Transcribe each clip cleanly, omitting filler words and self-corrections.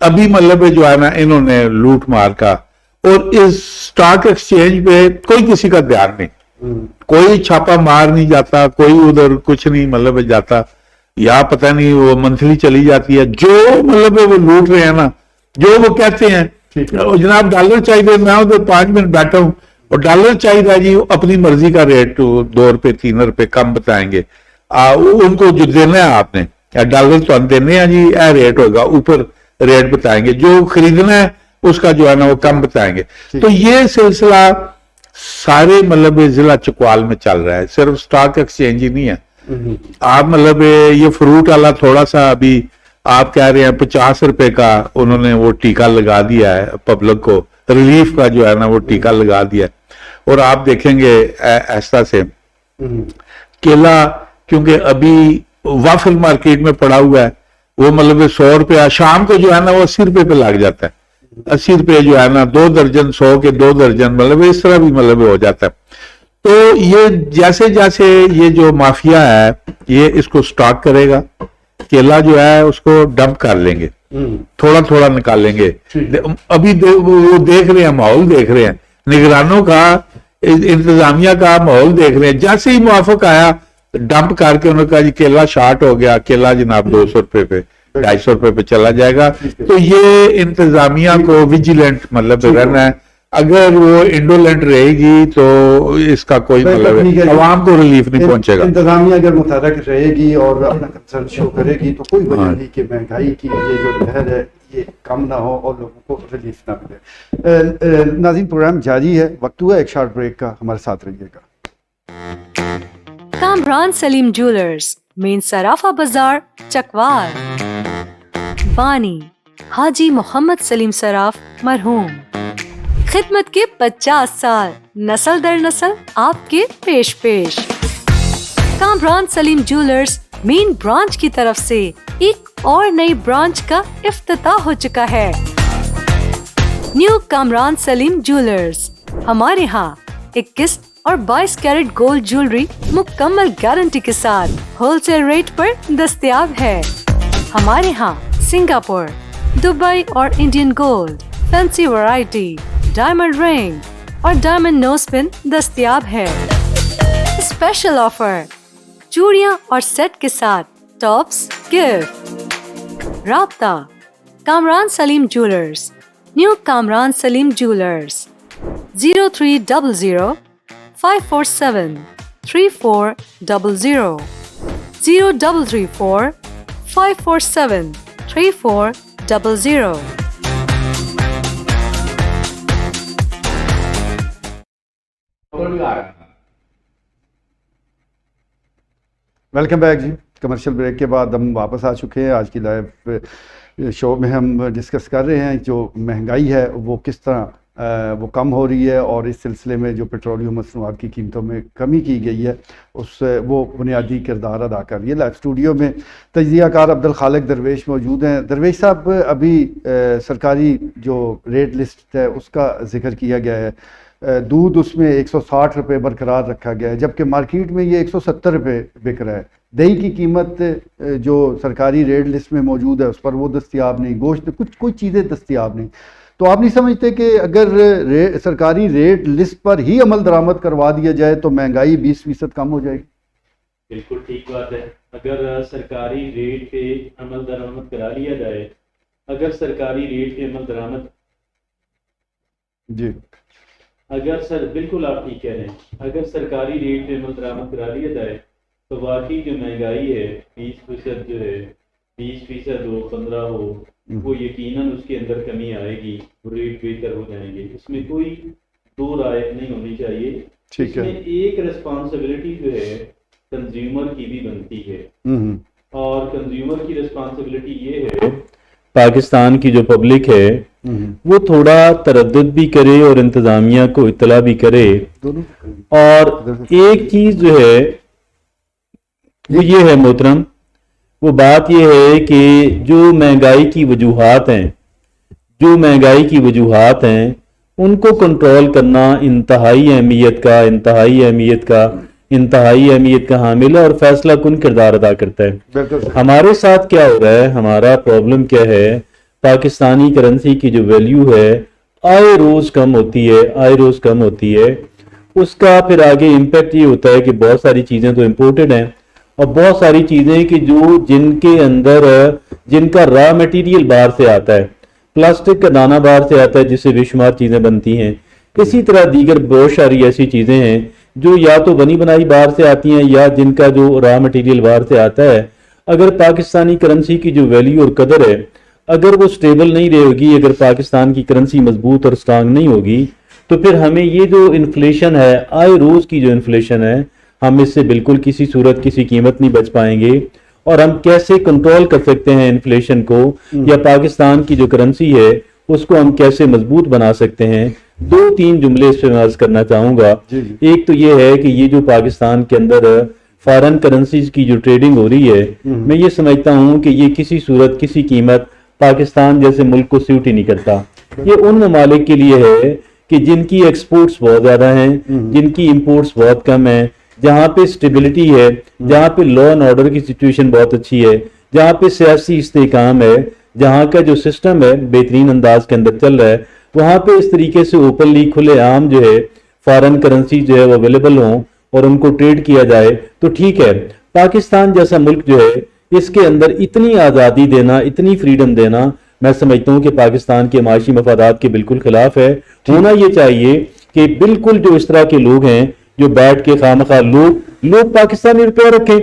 ابھی مطلب جو ہے نا انہوں نے لوٹ مار کا، اور اس سٹاک ایکسچینج پہ کوئی کسی کا دھیان نہیں، کوئی چھاپا مار نہیں جاتا، کوئی ادھر کچھ نہیں مطلب جاتا، یا پتہ نہیں وہ منتھلی چلی جاتی ہے، جو مطلب وہ لوٹ رہے ہیں نا، جو وہ کہتے ہیں جناب ڈالر چاہیے، میں ادھر 5 منٹ بیٹھا ہوں اور ڈالر چاہیے جی، اپنی مرضی کا ریٹ 2 روپے 3 روپے کم بتائیں گے، ان کو جو دینا ہے آپ نے ڈالر تو ہم دینے ہیں جی، اے ریٹ ہوگا، اوپر ریٹ بتائیں گے، جو خریدنا ہے اس کا جو ہے نا وہ کم بتائیں گے۔ تو یہ سلسلہ سارے مطلب ضلع چکوال میں چل رہا ہے، صرف سٹاک ایکسچینج ہی نہیں ہے۔ آپ مطلب یہ فروٹ والا تھوڑا سا ابھی آپ کہہ رہے ہیں 50 روپے کا انہوں نے وہ ٹیکہ لگا دیا ہے، پبلک کو ریلیف کا جو ہے نا وہ ٹیکہ لگا دیا ہے، اور آپ دیکھیں گے ایسا سے کیلا کیونکہ ابھی وافل مارکیٹ میں پڑا ہوا ہے، وہ مطلب 100 روپیہ شام کو جو ہے نا وہ 80 روپے پہ لگ جاتا ہے، 80 روپے جو ہے نا 2 درجن، 100 کے 2 درجن مطلب اس طرح بھی مطلب ہو جاتا ہے۔ تو یہ جیسے جیسے یہ جو مافیا ہے یہ اس کو سٹاک کرے گا، کیلا جو ہے اس کو ڈمپ کر لیں گے، تھوڑا تھوڑا نکالیں گے۔ ابھی وہ دیکھ رہے ہیں، ماحول دیکھ رہے ہیں، نگرانوں کا انتظامیہ کا ماحول دیکھ رہے ہیں، جیسے ہی موافق آیا ڈمپ کر کے انہوں نے کہا جی کیلا شارٹ ہو گیا، کیلا جناب 200 روپے پہ 250 روپے پہ چلا جائے گا۔ تو یہ انتظامیہ کو ویجیلنٹ مطلب رہنا ہے، اگر وہ انڈولنٹ رہے گی تو اس کا کوئی مطلب عوام کو ریلیف نہیں پہنچے گا۔ انتظامیہ اگر متحرک رہے گی اور اپنا کنسرن شو کرے گی تو کوئی وجہ نہیں کہ مہنگائی کی یہ جو لہر ہے یہ کم نہ ہو اور لوگوں کو ریلیف نہ ملے۔ ناظرین پروگرام جاری ہے، وقت ہوا ایک شارٹ بریک کا، ہمارے ساتھ رہیے گا۔ کامران سلیم جیولرز، مین صرافہ بازار، چکوال۔ بانی حاجی محمد سلیم صراف مرحوم، خدمت کے 50 سال، نسل در نسل آپ کے پیش پیش۔ کامران سلیم جیولرز مین برانچ کی طرف سے ایک اور نئی برانچ کا افتتاح ہو چکا ہے، نیو کامران سلیم جیولرز۔ ہمارے ہاں 21 اور 22 کیرٹ گولڈ جیولری مکمل گارنٹی کے ساتھ ہول سیل ریٹ پر دستیاب ہے۔ ہمارے ہاں سنگاپور، دبئی اور Indian gold, fancy variety, diamond رنگ اور ڈائمنڈ نوز پن دستیاب ہے۔ اسپیشل آفر، چوڑیاں اور سیٹ کے ساتھ ٹاپس گفٹ۔ رابطہ کامران سلیم جیولرز، نیو کامران سلیم جیولرز، 0300 547 3400 0334 547 3400۔ ویلکم بیک جی، کمرشل بریک کے بعد ہم واپس آ چکے ہیں۔ آج کی لائیو شو میں ہم ڈسکس کر رہے ہیں جو مہنگائی ہے وہ کس طرح وہ کم ہو رہی ہے، اور اس سلسلے میں جو پیٹرولیم مصنوعات کی قیمتوں میں کمی کی گئی ہے اس وہ بنیادی کردار ادا کر رہی ہے۔ لائیو اسٹوڈیو میں تجزیہ کار عبدالخالق درویش موجود ہیں۔ درویش صاحب، ابھی سرکاری جو ریٹ لسٹ ہے اس کا ذکر کیا گیا ہے، دودھ اس میں 160 روپے برقرار رکھا گیا ہے، جبکہ مارکیٹ میں یہ 170 روپے بک رہا ہے۔ دہی کی قیمت جو سرکاری ریٹ لسٹ میں موجود ہے اس پر وہ دستیاب نہیں، گوشت کوئی چیزیں دستیاب نہیں۔ تو آپ نہیں سمجھتے کہ اگر سرکاری ریٹ لسٹ پر ہی عمل درآمد کروا دیا جائے تو مہنگائی 20% کم ہو جائے گی؟ بالکل ٹھیک بات ہے۔ اگر سرکاری ریٹ پہ عمل درآمد کرا لیا جائے، اگر سرکاری ریٹ پہ عمل درآمد جی بالکل آپ ٹھیک کہہ رہے ہیں، اگر سرکاری ریٹ پہ عمل درآمد کرا لیا جائے تو واقعی جو مہنگائی ہے 20% جو ہے 20% ہو 15 ہو، وہ یقیناً اس کے اندر کمی آئے گی، ریٹ بہتر ہو جائیں گے، اس میں کوئی دو رائے نہیں ہونی چاہیے۔ اس میں ایک ریسپانسبلٹی جو ہے کنزیومر کی بھی بنتی ہے، اور کنزیومر کی ریسپانسبلٹی یہ ہے پاکستان کی جو پبلک ہے وہ تھوڑا تردد بھی کرے اور انتظامیہ کو اطلاع بھی کرے۔ اور ایک چیز جو ہے وہ یہ ہے محترم، وہ بات یہ ہے کہ جو مہنگائی کی وجوہات ہیں ان کو کنٹرول کرنا انتہائی اہمیت کا حامل ہے اور فیصلہ کن کردار ادا کرتا ہے۔ ہمارے ساتھ کیا ہو رہا ہے، ہمارا پرابلم کیا ہے، پاکستانی کرنسی کی جو ویلیو ہے آئے روز کم ہوتی ہے اس کا پھر آگے امپیکٹ یہ ہوتا ہے کہ بہت ساری چیزیں تو امپورٹڈ ہیں اور بہت ساری چیزیں کہ جن کے اندر جن کا را میٹیریل باہر سے آتا ہے، پلاسٹک کا دانہ باہر سے آتا ہے جس سے بے شمار چیزیں بنتی ہیں، اسی طرح دیگر بہت ساری ایسی چیزیں ہیں جو یا تو بنی بنائی باہر سے آتی ہیں یا جن کا جو را میٹیریل باہر سے آتا ہے۔ اگر پاکستانی کرنسی کی جو ویلیو اور قدر ہے اگر وہ سٹیبل نہیں رہے گی، اگر پاکستان کی کرنسی مضبوط اور سٹرانگ نہیں ہوگی تو پھر ہمیں یہ جو انفلیشن ہے، آئے روز کی جو انفلیشن ہے، ہم اس سے بالکل کسی صورت کسی قیمت نہیں بچ پائیں گے۔ اور ہم کیسے کنٹرول کر سکتے ہیں انفلیشن کو، یا پاکستان کی جو کرنسی ہے اس کو ہم کیسے مضبوط بنا سکتے ہیں، 2-3 جملے اس پہ میں عرض کرنا چاہوں گا۔ ایک تو یہ ہے کہ یہ جو پاکستان کے اندر فارن کرنسیز کی جو ٹریڈنگ ہو رہی ہے، میں یہ سمجھتا ہوں کہ یہ کسی صورت کسی قیمت پاکستان جیسے ملک کو سیوٹ ہی نہیں کرتا۔ یہ ان ممالک کے لیے ہے کہ جن کی ایکسپورٹس بہت زیادہ ہیں، جن کی امپورٹس بہت کم ہیں، جہاں پہ سٹیبلٹی ہے، جہاں پہ لا اینڈ آرڈر کی سچویشن بہت اچھی ہے، جہاں پہ سیاسی استحکام ہے، جہاں کا جو سسٹم ہے بہترین انداز کے اندر چل رہا ہے، وہاں پہ اس طریقے سے اوپنلی کھلے عام جو ہے فارن کرنسی جو ہے وہ اویلیبل ہوں اور ان کو ٹریڈ کیا جائے تو ٹھیک ہے۔ پاکستان جیسا ملک جو ہے اس کے اندر اتنی آزادی دینا، اتنی فریڈم دینا، میں سمجھتا ہوں کہ پاکستان کے معاشی مفادات کے بالکل خلاف ہے۔ ہونا یہ چاہیے کہ بالکل جو اس طرح کے لوگ ہیں جو بیٹھ کے خامخواہ لوگ پاکستانی روپیہ رکھیں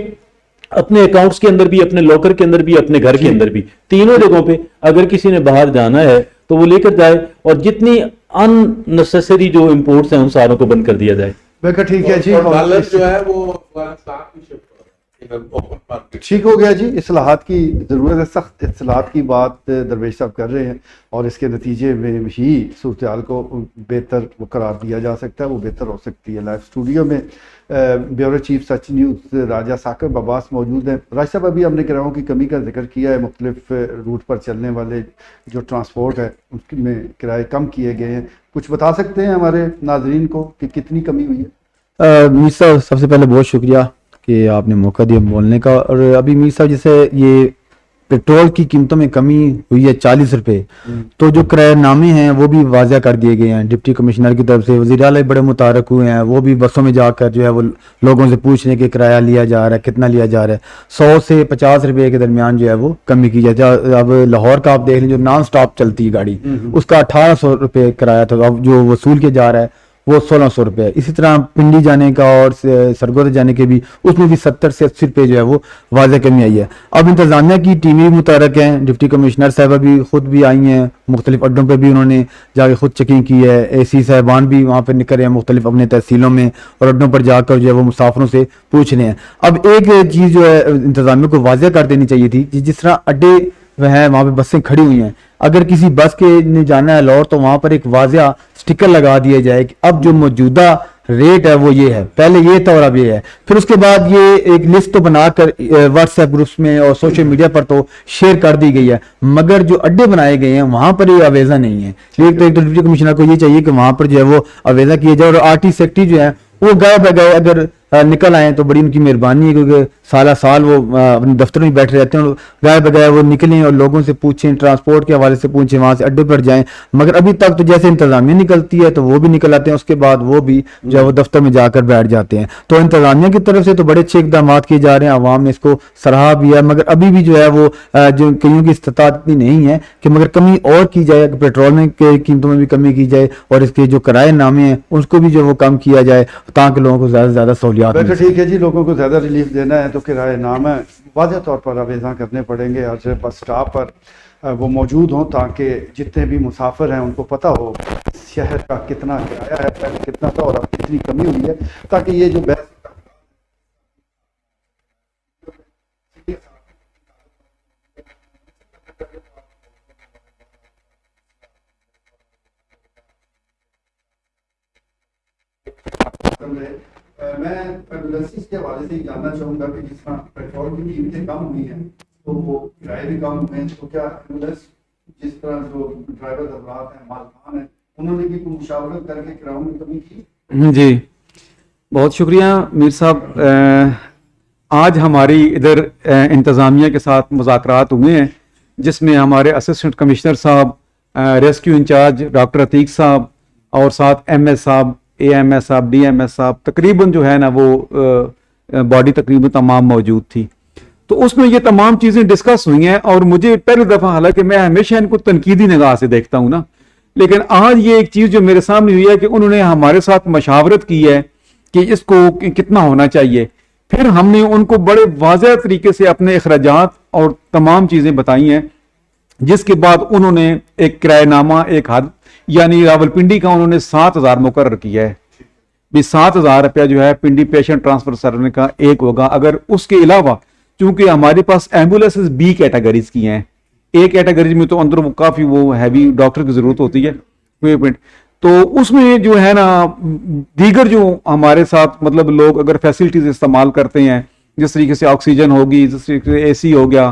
اپنے اکاؤنٹس کے اندر بھی، اپنے لاکر کے اندر بھی، اپنے گھر کے اندر بھی، تینوں جگہوں پہ۔ اگر کسی نے باہر جانا ہے تو وہ لے کر جائے اور جتنی ان نیسیسری جو امپورٹس ہیں ان ساروں کو بند کر دیا جائے۔ بالکل ٹھیک ہے جی، ڈالر جو ہے وہ افغانستان کی شفٹ اوپن مارکیٹ ٹھیک ہو گیا جی۔ اصلاحات کی ضرورت ہے، سخت اصلاحات کی بات درویش صاحب کر رہے ہیں اور اس کے نتیجے میں ہی صورتحال کو بہتر قرار دیا جا سکتا ہے، وہ بہتر ہو سکتی ہے۔ لائیو اسٹوڈیو میں بیورو چیف سچ نیوز راجہ ثاقب عباس موجود ہیں۔ راجہ صاحب، ابھی ہم نے کرایوں کی کمی کا ذکر کیا ہے، مختلف روٹ پر چلنے والے جو ٹرانسپورٹ ہے اس میں کرائے کم کیے گئے ہیں، کچھ بتا سکتے ہیں ہمارے ناظرین کو کہ کتنی کمی ہوئی ہے؟ میر صاحب سب سے پہلے بہت شکریہ کہ آپ نے موقع دیا بولنے کا۔ اور ابھی میر صاحب جیسے یہ پیٹرول کی قیمتوں میں کمی ہوئی ہے 40 روپے، تو جو کرایہ نامے ہیں وہ بھی واضح کر دیے گئے ہیں ڈپٹی کمشنر کی طرف سے۔ وزیر اعلیٰ بڑے متحرک ہوئے ہیں، وہ بھی بسوں میں جا کر جو ہے وہ لوگوں سے پوچھ رہے ہیں کہ کرایہ لیا جا رہا ہے، کتنا لیا جا رہا ہے۔ 100 سے 50 روپے کے درمیان جو ہے وہ کمی کی جاتی ہے۔ اب لاہور کا آپ دیکھ لیں جو نان سٹاپ چلتی ہے گاڑی، اس کا 1800 روپے کرایہ تھا، اب جو وصول کیا جا رہا ہے وہ 1600 روپے ہے۔ اسی طرح پنڈی جانے کا اور سرگودا جانے کے بھی اس میں بھی 70 سے 80 روپے جو ہے وہ واضح کمی آئی ہے۔ اب انتظامیہ کی ٹیمیں بھی متحرک ہیں، ڈپٹی کمشنر صاحبہ بھی خود بھی آئی ہیں، مختلف اڈوں پہ بھی انہوں نے جا کے خود چیکنگ کی ہے، اے سی صاحبان بھی وہاں پہ نکل رہے ہیں مختلف اپنے تحصیلوں میں اور اڈوں پر جا کر جو ہے وہ مسافروں سے پوچھ رہے ہیں۔ اب ایک چیز جو ہے انتظامیہ کو واضح کر دینی چاہیے تھی، جس طرح اڈے ہیں وہاں پہ بسیں کھڑی ہوئی ہیں، اگر کسی بس کے نے جانا ہے لاہور تو وہاں پر ایک واضح سٹیکر لگا دیا جائے کہ اب جو موجودہ ریٹ ہے وہ یہ ہے، پہلے یہ تھا اور اب یہ ہے۔ پھر اس کے بعد یہ ایک لسٹ تو بنا کر واٹس ایپ گروپس میں اور سوشل میڈیا پر تو شیئر کر دی گئی ہے، مگر جو اڈے بنائے گئے ہیں وہاں پر یہ آویزہ نہیں ہے۔ ایک تو ڈپٹی کمشنر کو یہ چاہیے کہ وہاں پر جو ہے وہ آویزہ کیا جائے، اور آر ٹی سیکٹری جو ہے وہ گئے بگئے اگر نکل آئیں تو بڑی ان کی مہربانی ہے، کیونکہ سالہ سال وہ اپنے دفتر میں بیٹھے رہتے ہیں، گئے بگئے وہ نکلیں اور لوگوں سے پوچھیں، ٹرانسپورٹ کے حوالے سے پوچھیں، وہاں سے اڈے پر جائیں۔ مگر ابھی تک تو جیسے انتظامیہ نکلتی ہے تو وہ بھی نکل آتے ہیں، اس کے بعد وہ بھی جو ہے وہ دفتر میں جا کر بیٹھ جاتے ہیں۔ تو انتظامیہ کی طرف سے تو بڑے اچھے اقدامات کیے جا رہے ہیں، عوام نے اس کو سراہا بھی ہے، مگر ابھی بھی جو ہے وہ جو کئیوں کی استطاعت اتنی نہیں ہے کہ مگر کمی اور کی جائے، پیٹرول میں کے قیمتوں میں بھی کمی کی جائے اور اس کے جو کرائے نامے ہیں اس کو بھی جو وہ کم کیا جائے تاکہ لوگوں کو زیادہ سے زیادہ سہولیات مل سکیں۔ ٹھیک ہے جی، لوگوں کو زیادہ ریلیف دینا ہے تو کرایہ نامہ واضح طور پر آویزاں کرنے پڑیں گے، ہر بس اسٹاپ پر وہ موجود ہوں تاکہ جتنے بھی مسافر ہیں ان کو پتہ ہو شہر کا کتنا کرایہ ہے، پہلے کتنا تھا اور اب کتنی کمی ہوئی ہے، تاکہ یہ جو بحث میں ایمبولینسز کے حوالے سے یہ جاننا چاہوں گا کہ جس طرح پیٹرول کی قیمتیں کم ہوئی ہیں تو وہ کرائے بھی کم ہوئے ہیں، تو کیا ایمبولینس جس طرح جو ڈرائیور حضرات ہیں، مالکان ہیں، انہوں نے بھی کوئی مشاورت کر کے کرایوں میں کمی کی؟ جی بہت شکریہ میر صاحب۔ آج ہماری ادھر انتظامیہ کے ساتھ مذاکرات ہوئے ہیں جس میں ہمارے اسسٹنٹ کمشنر صاحب، ریسکیو انچارج ڈاکٹر عتیق صاحب اور ساتھ ایم ایس صاحب، اے ایم ایس صاحب، ڈی ایم ایس صاحب، تقریباً جو ہے نا وہ باڈی تقریباً تمام موجود تھی. تو اس میں یہ تمام چیزیں ڈسکس ہوئی ہیں، اور مجھے پہلی دفعہ، حالانکہ میں ہمیشہ ان کو تنقیدی نگاہ سے دیکھتا ہوں نا، لیکن آج یہ ایک چیز جو میرے سامنے ہوئی ہے کہ انہوں نے ہمارے ساتھ مشاورت کی ہے کہ اس کو کتنا ہونا چاہیے. پھر ہم نے ان کو بڑے واضح طریقے سے اپنے اخراجات اور تمام چیزیں بتائی ہیں، جس کے بعد انہوں نے ایک کرایہ نامہ، ایک حد یعنی راولپنڈی کا انہوں نے 7,000 مقرر کیا ہے. بھی 7,000 روپیہ جو ہے پنڈی پیشنٹ ٹرانسفر سروس کا ایک ہوگا. اگر اس کے علاوہ چونکہ ہمارے پاس ایمبولینسز بی کیٹیگریز کی ہیں، اے کیٹیگریز میں تو اندر وہ کافی وہ ہیوی ڈاکٹر کی ضرورت ہوتی ہے، تو اس میں جو ہے نا دیگر جو ہمارے ساتھ مطلب لوگ اگر فیسلٹیز استعمال کرتے ہیں، جس طریقے سے آکسیجن ہوگی، جس طریقے سے اے سی ہو گیا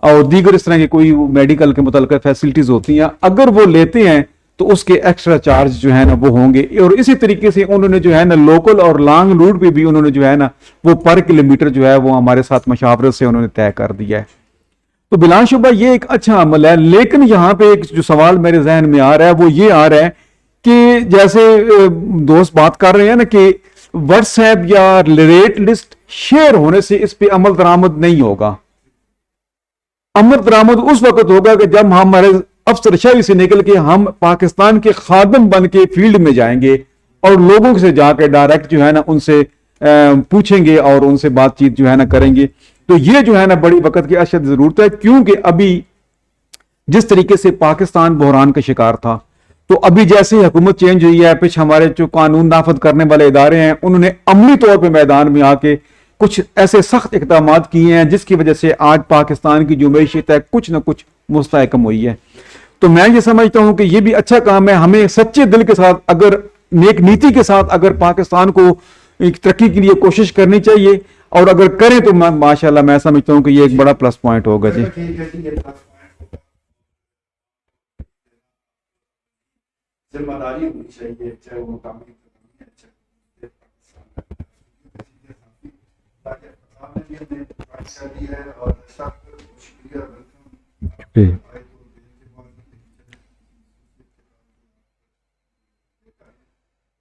اور دیگر اس طرح کی کوئی میڈیکل کے متعلقہ فیسلٹیز ہوتی ہیں، اگر وہ لیتے ہیں تو اس کے ایکسٹرا چارج جو ہے نا وہ ہوں گے. اور اسی طریقے سے انہوں نے جو ہے نا لوکل اور لانگ روٹ پہ بھی انہوں نے جو ہے نا وہ پر کلومیٹر جو ہے وہ ہمارے ساتھ مشاورت سے انہوں نے طے کر دیا ہے. تو بلا شبہ یہ ایک اچھا عمل ہے. لیکن یہاں پہ ایک جو سوال میرے ذہن میں آ رہا ہے وہ یہ آ رہا ہے کہ جیسے دوست بات کر رہے ہیں نا کہ واٹس ایپ یا ریٹ لسٹ شیئر ہونے سے اس پہ عمل درآمد نہیں ہوگا. عمل درآمد اس وقت ہوگا کہ جب ہمارے افسر شاہی سے نکل کے ہم پاکستان کے خادم بن کے فیلڈ میں جائیں گے اور لوگوں سے جا کے ڈائریکٹ جو ہے نا ان سے پوچھیں گے اور ان سے بات چیت جو ہے نا کریں گے. تو یہ جو ہے نا بڑی وقت کی اشد ضرورت ہے، کیونکہ ابھی جس طریقے سے پاکستان بحران کا شکار تھا، تو ابھی جیسے حکومت چینج ہوئی ہے، پچھ ہمارے جو قانون نافذ کرنے والے ادارے ہیں انہوں نے عملی طور پہ میدان میں آ کے کچھ ایسے سخت اقدامات کیے ہیں جس کی وجہ سے آج پاکستان کی جو معیشت ہے کچھ نہ کچھ مستحکم ہوئی ہے. تو میں یہ سمجھتا ہوں کہ یہ بھی اچھا کام ہے. ہمیں سچے دل کے ساتھ، اگر نیک نیتی کے ساتھ اگر پاکستان کو ایک ترقی کے لیے کوشش کرنی چاہیے، اور اگر کریں تو ماشاءاللہ میں سمجھتا ہوں کہ یہ ایک بڑا پلس پوائنٹ ہوگا. جی ذمہ داری ہونی چاہیے، چاہے وہ مقامی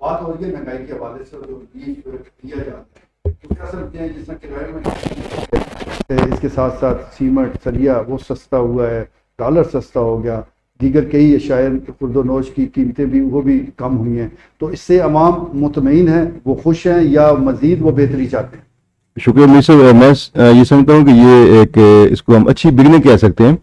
بات ہو رہی ہے مہنگائی کے حوالے سے، جو بیج دیا جاتا ہے اس کا اثر کیا ہے؟ جس طرح کرائے میں اس کے ساتھ ساتھ سیمنٹ سریا وہ سستا ہوا ہے، ڈالر سستا ہو گیا، دیگر کئی اشیاء خرد و نوش کی قیمتیں بھی وہ بھی کم ہوئی ہیں. تو اس سے عوام مطمئن ہیں، وہ خوش ہیں، یا مزید وہ بہتری چاہتے ہیں؟ شکریہ میر صاحب. میں یہ سمجھتا ہوں کہ یہ ایک اس کو ہم اچھی بگننگ کہہ سکتے ہیں.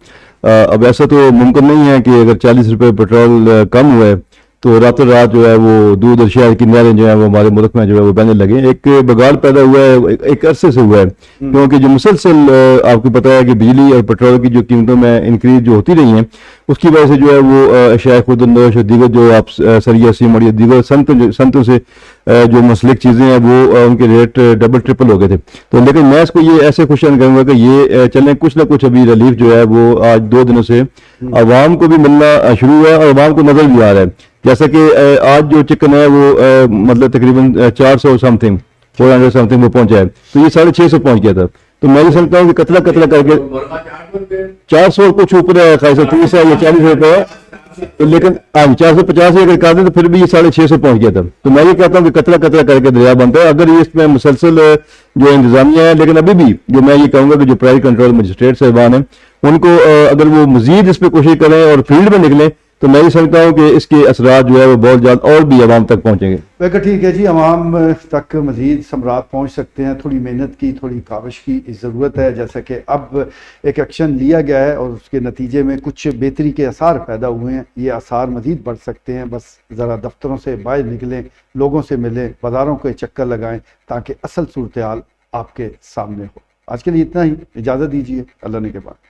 اب ایسا تو ممکن نہیں ہے کہ اگر 40 روپے پیٹرول کم ہوا ہے تو راتوں رات جو ہے وہ دودھ اور شہد کی نہریں جو ہے وہ ہمارے ملک میں جو ہے وہ بہنے لگے. ایک بگاڑ پیدا ہوا ہے ایک عرصے سے ہوا ہے، کیونکہ جو مسلسل آپ کو پتہ ہے کہ بجلی اور پیٹرول کی جو قیمتوں میں انکریز جو ہوتی رہی ہیں اس کی وجہ سے جو ہے وہ اشیاء خرد و نوش اور دیگر جو آپ سریا سیمنٹ یا دیگر صنعتوں سے جو مسلک چیزیں ہیں وہ ان کے ریٹ ڈبل ٹرپل ہو گئے تھے. تو لیکن میں اس کو یہ ایسے خوشیاں کروں گا کہ یہ چلیں کچھ نہ کچھ ابھی ریلیف جو ہے وہ آج 2 دنوں سے عوام کو بھی ملنا شروع ہوا ہے اور عوام کو نظر بھی آ رہا ہے. جیسا کہ آج جو چکن ہے وہ مطلب تقریباً 400 سمتھنگ 400 سمتھنگ وہ پہنچا ہے، تو یہ 650 پہنچ گیا تھا. تو میں یہ سمجھتا ہوں کہ قطرہ کر کے 400 کچھ اوپر ہے، 30 ہے یا 40 روپے ہے، لیکن 450 اگر کر دیں تو پھر بھی یہ 650 پہنچ گیا تھا. تو میں یہ کہتا ہوں کہ قطرہ کر کے دریا بنتا ہے اگر یہ اس میں مسلسل جو انتظامیہ ہے. لیکن ابھی بھی جو میں یہ کہوں گا کہ جو پرائز کنٹرول مجسٹریٹ صاحبان ہیں ان کو اگر وہ مزید اس پہ کوشش کریں اور فیلڈ میں نکلیں تو میں یہ سمجھتا ہوں کہ اس کے اثرات جو ہے وہ بہت جلد اور بھی عوام تک پہنچیں گے. ٹھیک ہے جی، عوام تک مزید ثمرات پہنچ سکتے ہیں. تھوڑی محنت کی، تھوڑی کاوش کی ضرورت ہے. جیسا کہ اب ایک ایکشن لیا گیا ہے اور اس کے نتیجے میں کچھ بہتری کے آثار پیدا ہوئے ہیں. یہ آثار مزید بڑھ سکتے ہیں. بس ذرا دفتروں سے باہر نکلیں، لوگوں سے ملیں، بازاروں کے چکر لگائیں تاکہ اصل صورتحال آپ کے سامنے ہو. آج کے لیے اتنا ہی، اجازت دیجیے. اللہ نے کے بعد.